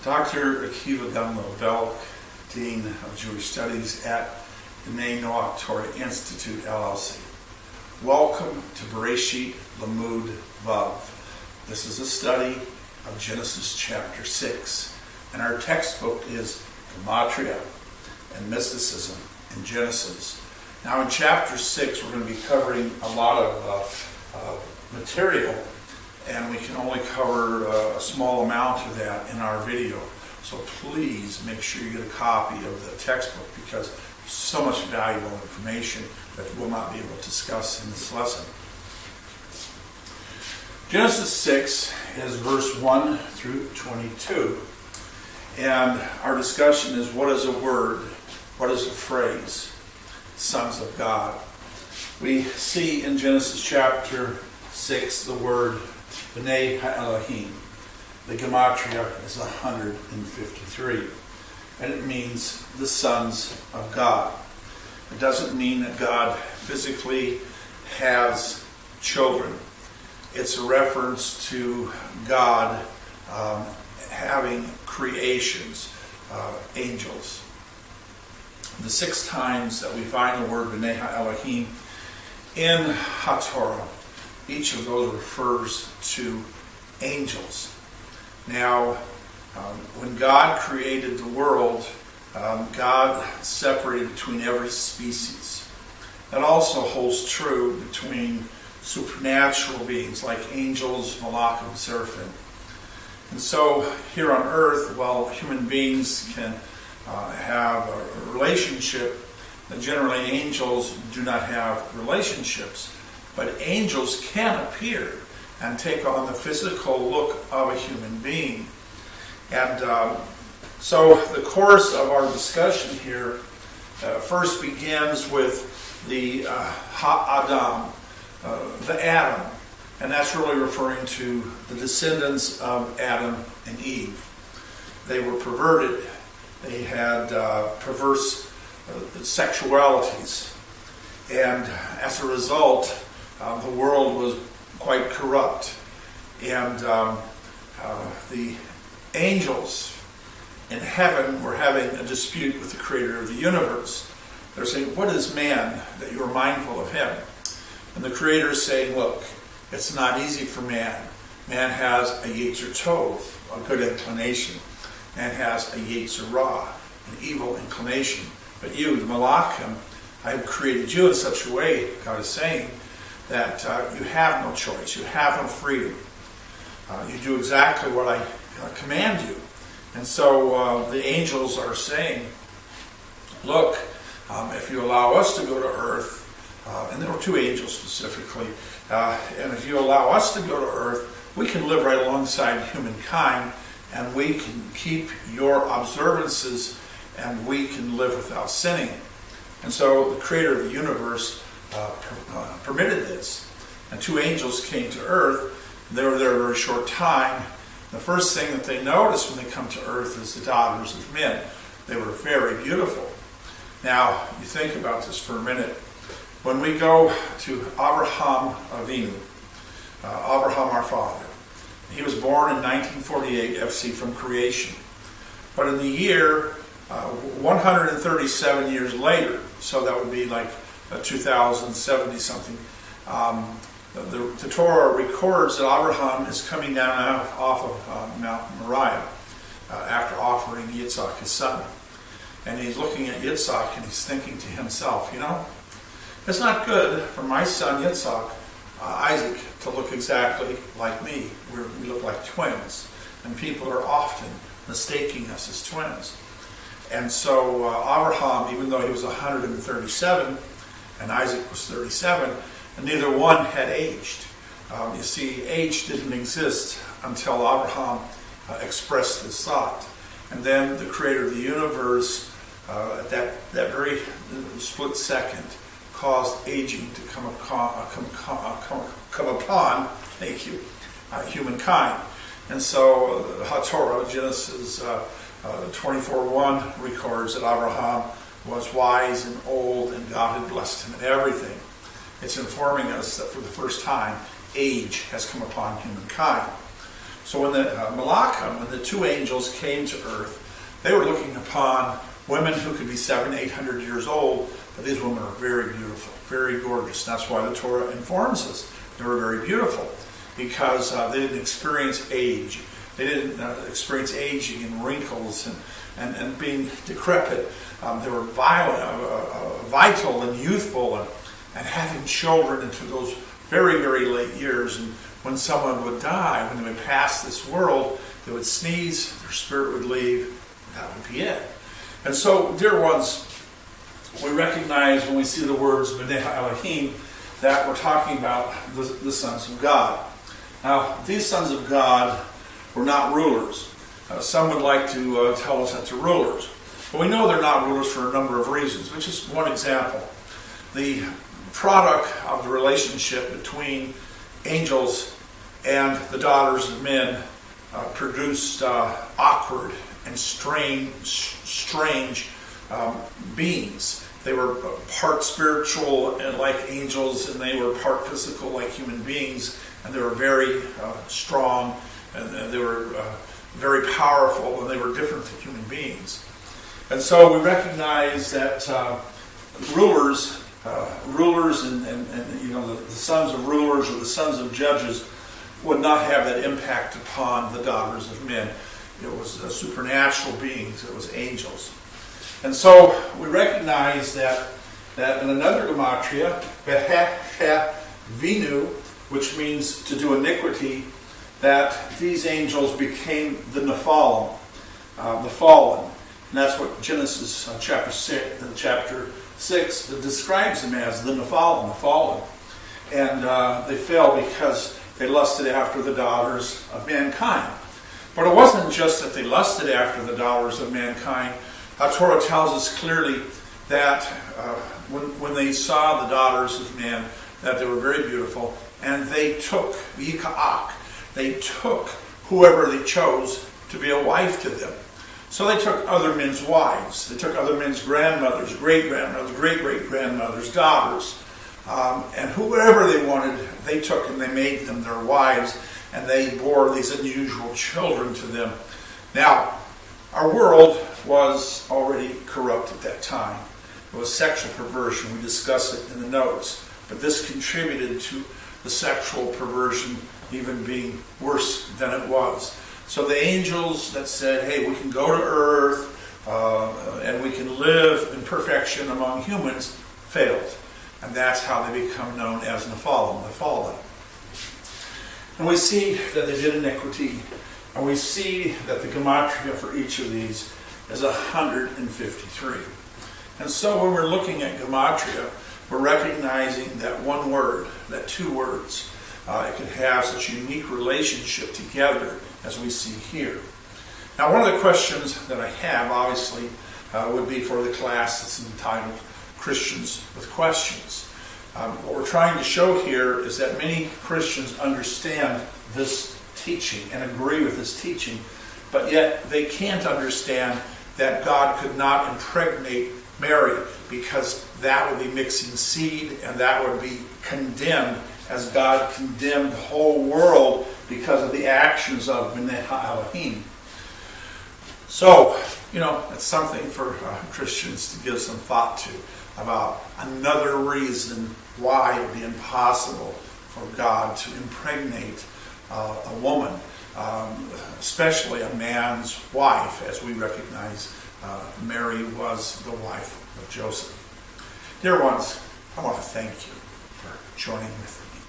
Dr. Akiva Gamliel, Belk, Dean of Jewish Studies at the Noach Torah Institute, LLC. Welcome to Bereisheit, Limood, Vav. This is a study of Genesis chapter 6, and our textbook is Gematria and Mysticism in Genesis. Now in chapter 6 we're going to be covering a lot of material, and we can only cover a small amount of that in our video. So please make sure you get a copy of the textbook, because there's so much valuable information that we'll not be able to discuss in this lesson. Genesis 6 is verse 1 through 22. And our discussion is, what is a word? What is a phrase? Sons of God. We see in Genesis chapter 6 the word B'nai Elohim. The Gematria is 153. And it means the sons of God. It doesn't mean that God physically has children. It's a reference to God having creations, angels. The 6 times that we find the word B'nai Elohim in Torah, each of those refers to angels. Now, when God created the world, God separated between every species. That also holds true between supernatural beings like angels, malachim, and seraphim. And so here on earth, while human beings can have a relationship, generally angels do not have relationships. But angels can appear and take on the physical look of a human being. And so the course of our discussion here first begins with the Adam, the Adam. And that's really referring to the descendants of Adam and Eve. They were perverted. They had perverse sexualities. And as a result, the world was quite corrupt. And the angels in heaven were having a dispute with the creator of the universe. They're saying, what is man that you are mindful of him? And the creator is saying, look, it's not easy for man. Man has a Yetzer Tov, a good inclination. Man has a Yetzer Ra, an evil inclination. But you, the Malachim, I have created you in such a way, God is saying, that you have no choice. You have no freedom. You do exactly what I command you. And so the angels are saying, look, if you allow us to go to earth, and there were 2 angels specifically, and if you allow us to go to earth, we can live right alongside humankind, and we can keep your observances, and we can live without sinning. And so the creator of the universe permitted this. And 2 angels came to earth. They were there a very short time. The first thing that they notice when they come to earth is the daughters of men. They were very beautiful. Now, you think about this for a minute. When we go to Abraham Avinu, Abraham our father, he was born in 1948 FC from creation. But in the year 137 years later, so that would be like 2070 something, the Torah records that Abraham is coming down off of Mount Moriah after offering Yitzhak, his son. And he's looking at Yitzhak and he's thinking to himself, it's not good for my son Yitzhak, Isaac, to look exactly like me. We look like twins, and people are often mistaking us as twins. And so Abraham, even though he was 137 and Isaac was 37, and neither one had aged. You see, age didn't exist until Abraham expressed this thought. And then the creator of the universe, at that very split second, caused aging to come upon humankind. And so Torah, Genesis 24:1 records that Abraham was wise and old, and God had blessed him in everything. It's informing us that for the first time, age has come upon humankind. So when the Malachim, when the two angels came to earth, they were looking upon women who could be 700, 800 years old, but these women are very beautiful, very gorgeous. That's why the Torah informs us they were very beautiful, because they didn't experience age. They didn't experience aging and wrinkles and being decrepit. They were vital and youthful and having children into those very, very late years. And when someone would die, when they would pass this world, they would sneeze, their spirit would leave, that would be it. And so, dear ones, we recognize when we see the words B'nai Elohim that we're talking about the sons of God. Now, these sons of God were not rulers. Some would like to tell us that they're rulers. But we know they're not rulers for a number of reasons, which is one example. The product of the relationship between angels and the daughters of men produced awkward and strange beings. They were part spiritual and like angels, and they were part physical like human beings, and they were very strong, and they were very powerful, and they were different than human beings. And so we recognize that rulers and the sons of rulers or the sons of judges would not have that impact upon the daughters of men. It was supernatural beings. It was angels. And so we recognize that in another gematria, vinu, which means to do iniquity, that these angels became the Nephilim, the fallen. And that's what Genesis chapter 6 describes them as, the Nephilim, the fallen. And they fell because they lusted after the daughters of mankind. But it wasn't just that they lusted after the daughters of mankind. Torah tells us clearly that when they saw the daughters of man, that they were very beautiful, and they took whoever they chose to be a wife to them. So they took other men's wives. They took other men's grandmothers, great-grandmothers, great-great-grandmothers, daughters. And whoever they wanted, they took and they made them their wives, and they bore these unusual children to them. Now, our world was already corrupt at that time. It was sexual perversion. We discuss it in the notes. But this contributed to the sexual perversion even being worse than it was. So the angels that said, hey, we can go to earth and we can live in perfection among humans, failed. And that's how they become known as Nephilim, the fallen. And we see that they did iniquity. And we see that the gematria for each of these is 153. And so when we're looking at gematria, we're recognizing that one word, that two words, it could have such a unique relationship together as we see here. Now, one of the questions that I have, obviously, would be for the class that's entitled Christians with Questions. What we're trying to show here is that many Christians understand this teaching and agree with this teaching, but yet they can't understand that God could not impregnate Mary, because that would be mixing seed, and that would be condemned as God condemned the whole world because of the actions of B'nai Elohim. So, it's something for Christians to give some thought to, about another reason why it would be impossible for God to impregnate a woman, especially a man's wife, as we recognize Mary was the wife of Joseph. Dear ones, I want to thank you for joining with me.